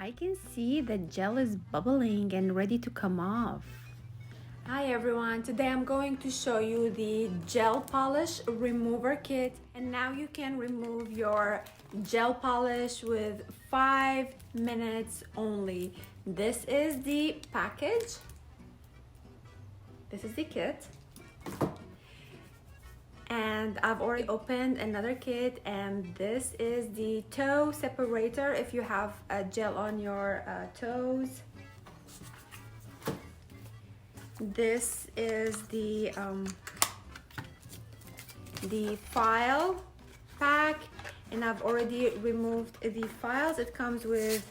I can see the gel is bubbling and ready to come off. Hi everyone, today I'm going to show you the gel polish remover kit, and now you can remove your gel polish with 5 minutes only. This is the package. This is the kit. And I've already opened another kit, and this is the toe separator if you have a gel on your toes. This is the file pack, and I've already removed the files. It comes with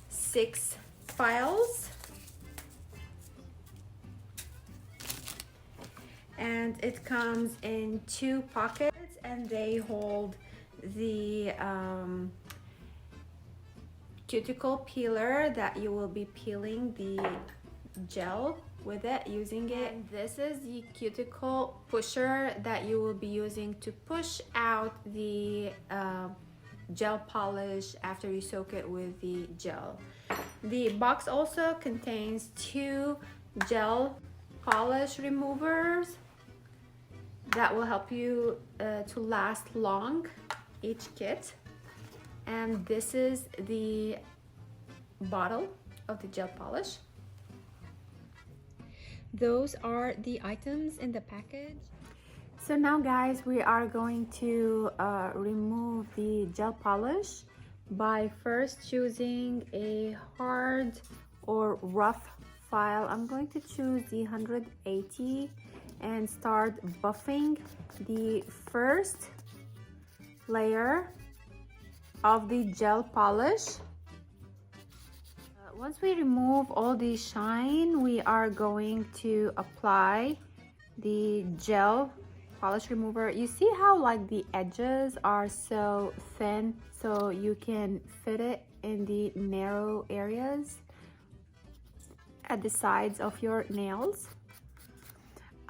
6 files, and it comes in 2 pockets, and they hold the cuticle peeler that you will be peeling the gel with it, using it. And this is the cuticle pusher that you will be using to push out the gel polish after you soak it with the gel. The box also contains 2 gel polish removers that will help you to last long, each kit. And this is the bottle of the gel polish. Those are the items in the package. So now guys, we are going to remove the gel polish by first choosing a hard or rough file. I'm going to choose the 180 and start buffing the first layer of the gel polish. Once we remove all the shine, we are going to apply the gel polish remover. You see how like the edges are so thin, so you can fit it in the narrow areas at the sides of your nails.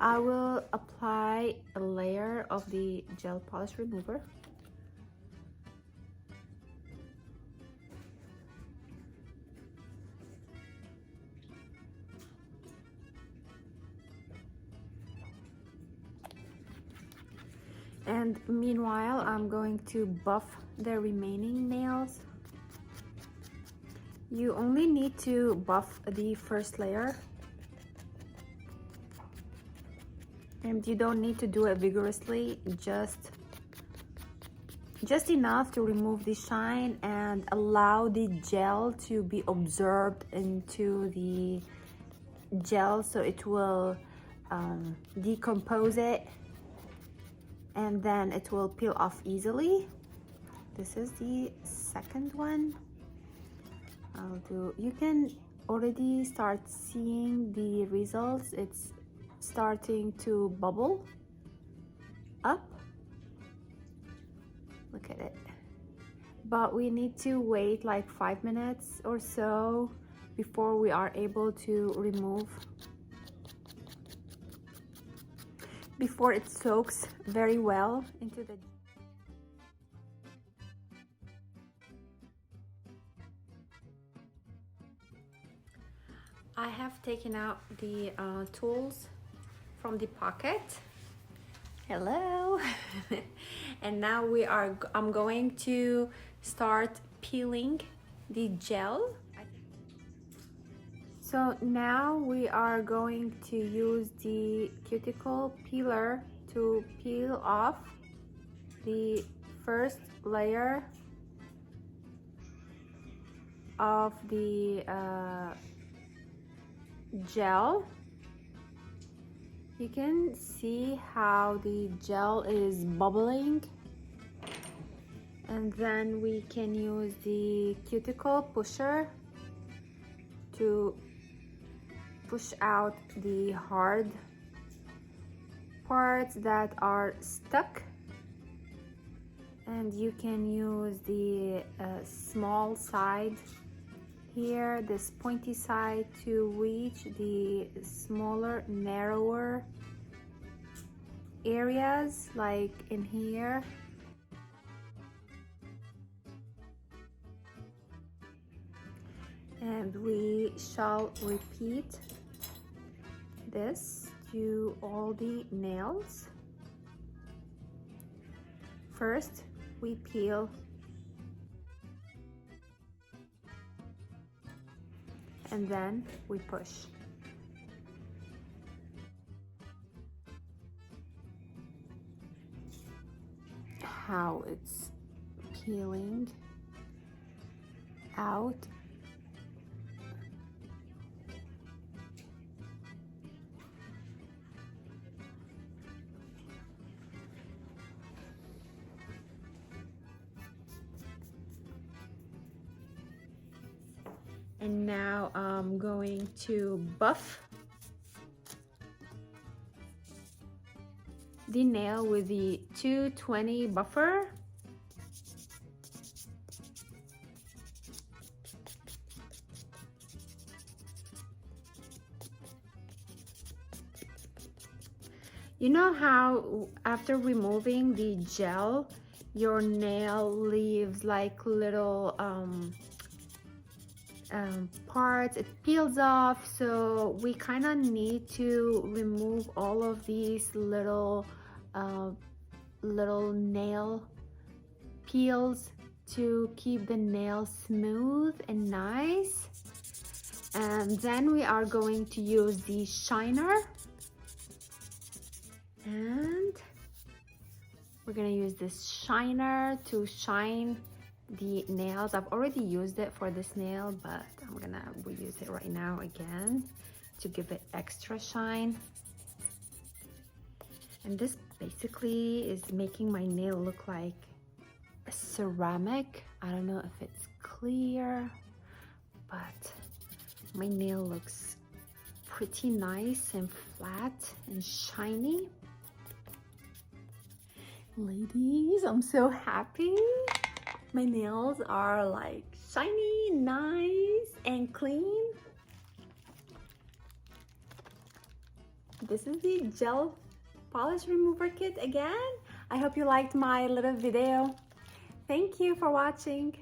I will apply a layer of the gel polish remover. And meanwhile, I'm going to buff the remaining nails. You only need to buff the first layer, and you don't need to do it vigorously, just enough to remove the shine and allow the gel to be absorbed into the gel, so it will decompose it, and then it will peel off easily. This is the second one. You can already start seeing the results. It's starting to bubble up. Look at it. But we need to wait like 5 minutes or so before we are able to remove, before it soaks very well into the. I have taken out the tools from the pocket. Hello. And now I'm going to start peeling the gel. So now we are going to use the cuticle peeler to peel off the first layer of the gel. You can see how the gel is bubbling, and then we can use the cuticle pusher to push out the hard parts that are stuck, and you can use the small side here, this pointy side, to reach the smaller, narrower areas like in here. And we shall repeat this to all the nails. First, we peel and then we push. How it's peeling out. And now I'm going to buff the nail with the 220 buffer. You know how after removing the gel, your nail leaves like little parts, it peels off, so we kind of need to remove all of these little nail peels to keep the nail smooth and nice. And then we are going to use the shiner, and we're gonna use this shiner to shine the nails. I've already used it for this nail, but I'm gonna reuse it right now again to give it extra shine. And this basically is making my nail look like a ceramic. I don't know if it's clear, but my nail looks pretty nice and flat and shiny. Ladies, I'm so happy. My nails are like shiny, nice, and clean. This is the gel polish remover kit again. I hope you liked my little video. Thank you for watching.